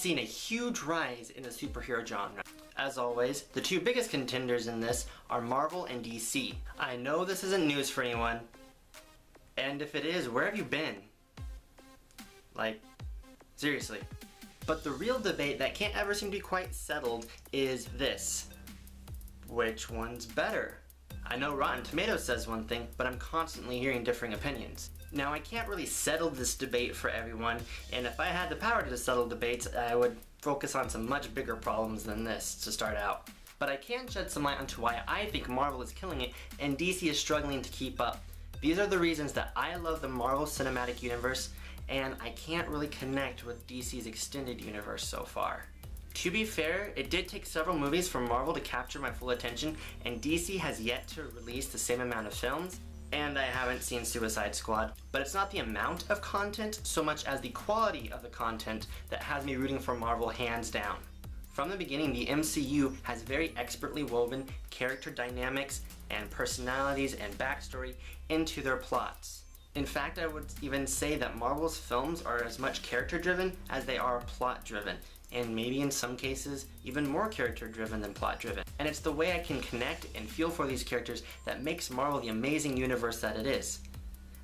seen a huge rise in the superhero genre. As always, the two biggest contenders in this are Marvel and DC. I know this isn't news for anyone, and if it is, where have you been? Like, seriously. But the real debate that can't ever seem to be quite settled is this. Which one's better? I know Rotten Tomatoes says one thing, but I'm constantly hearing differing opinions. Now, I can't really settle this debate for everyone, and if I had the power to settle debates, I would focus on some much bigger problems than this to start out. But I can shed some light onto why I think Marvel is killing it and DC is struggling to keep up. These are the reasons that I love the Marvel Cinematic Universe, and I can't really connect with DC's extended universe so far. To be fair, it did take several movies for Marvel to capture my full attention, and DC has yet to release the same amount of films, and I haven't seen Suicide Squad. But it's not the amount of content so much as the quality of the content that has me rooting for Marvel hands down. From the beginning, the MCU has very expertly woven character dynamics and personalities and backstory into their plots. In fact, I would even say that Marvel's films are as much character-driven as they are plot-driven, and maybe in some cases, even more character-driven than plot-driven. And it's the way I can connect and feel for these characters that makes Marvel the amazing universe that it is.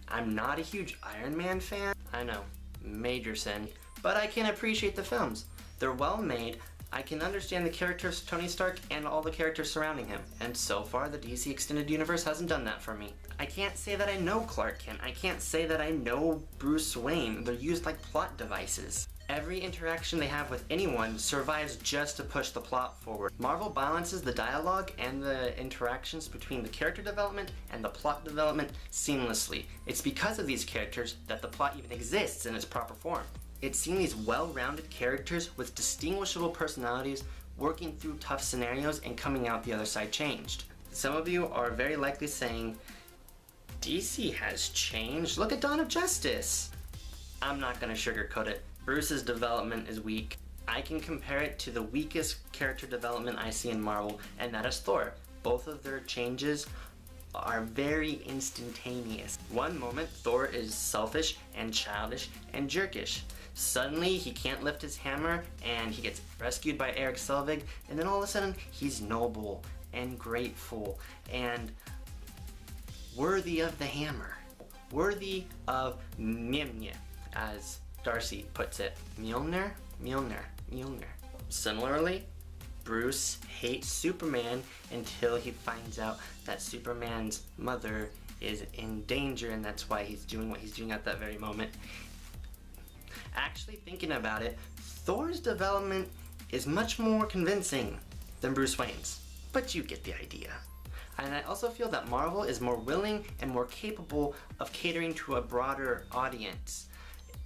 I'm not a huge Iron Man fan, I know, major sin, but I can appreciate the films. They're well made, I can understand the characters of Tony Stark and all the characters surrounding him, and so far the DC Extended Universe hasn't done that for me. I can't say that I know Clark Kent, I can't say that I know Bruce Wayne, they're used like plot devices. Every interaction they have with anyone survives just to push the plot forward. Marvel balances the dialogue and the interactions between the character development and the plot development seamlessly. It's because of these characters that the plot even exists in its proper form. It's seeing these well-rounded characters with distinguishable personalities working through tough scenarios and coming out the other side changed. Some of you are very likely saying, DC has changed, look at Dawn of Justice. I'm not gonna sugarcoat it. Bruce's development is weak. I can compare it to the weakest character development I see in Marvel, and that is Thor. Both of their changes are very instantaneous. One moment, Thor is selfish and childish and jerkish. Suddenly, he can't lift his hammer and he gets rescued by Eric Selvig, and then all of a sudden, he's noble and grateful and worthy of the hammer. Worthy of Mjolnir, as Darcy puts it. Mjolnir? Mjolnir. Mjolnir. Similarly, Bruce hates Superman until he finds out that Superman's mother is in danger, and that's why he's doing what he's doing at that very moment. Actually thinking about it, Thor's development is much more convincing than Bruce Wayne's, but you get the idea. And I also feel that Marvel is more willing and more capable of catering to a broader audience.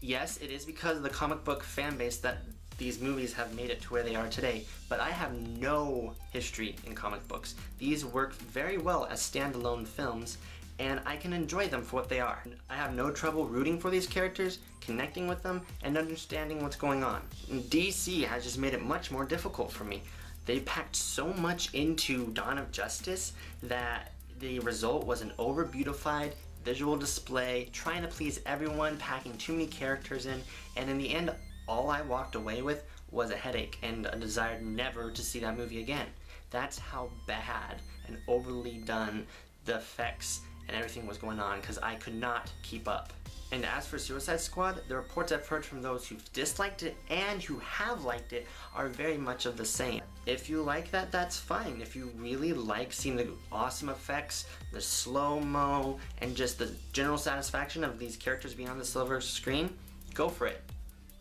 Yes, it is because of the comic book fan base that these movies have made it to where they are today, but I have no history in comic books. These work very well as standalone films, and I can enjoy them for what they are. I have no trouble rooting for these characters, connecting with them, and understanding what's going on. DC has just made it much more difficult for me. They packed so much into Dawn of Justice that the result was an over-beautified visual display, trying to please everyone, packing too many characters in, and in the end, all I walked away with was a headache and a desire never to see that movie again. That's how bad and overly done the effects and everything was going on, because I could not keep up. And as for Suicide Squad, the reports I've heard from those who've disliked it and who have liked it are very much of the same. If you like that, that's fine. If you really like seeing the awesome effects, the slow-mo, and just the general satisfaction of these characters being on the silver screen, go for it.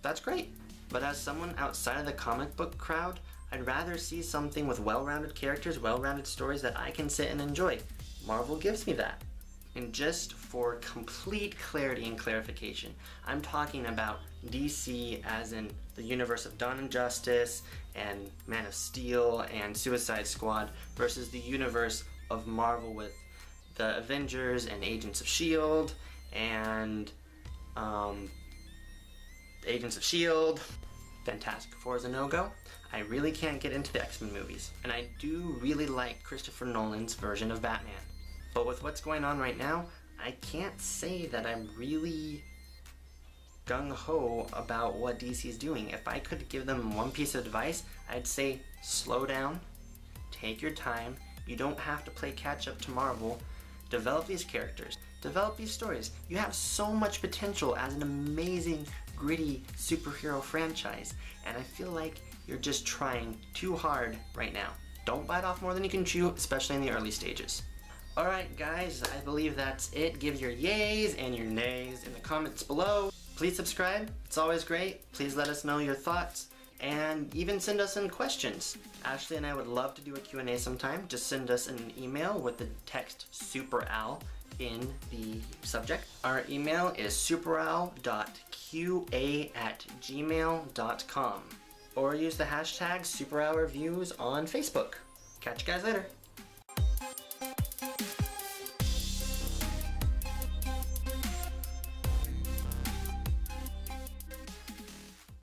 That's great. But as someone outside of the comic book crowd, I'd rather see something with well-rounded characters, well-rounded stories that I can sit and enjoy. Marvel gives me that. And just for complete clarity and clarification, I'm talking about DC as in the universe of Dawn of Justice and Man of Steel and Suicide Squad versus the universe of Marvel with the Avengers and Agents of S.H.I.E.L.D. and Fantastic Four is a no-go. I really can't get into the X-Men movies, and I do really like Christopher Nolan's version of Batman. But with what's going on right now, I can't say that I'm really gung-ho about what DC is doing. If I could give them one piece of advice, I'd say slow down, take your time. You don't have to play catch up to Marvel. Develop these characters, develop these stories. You have so much potential as an amazing, gritty superhero franchise, and I feel like you're just trying too hard right now. Don't bite off more than you can chew, especially in the early stages. Alright guys, I believe that's it. Give your yays and your nays in the comments below. Please subscribe, it's always great. Please let us know your thoughts, and even send us in questions. Ashley and I would love to do a Q&A sometime. Just send us an email with the text SuperAl in the subject. Our email is superal.qa@gmail.com, or use the hashtag SuperAlReviews on Facebook. Catch you guys later.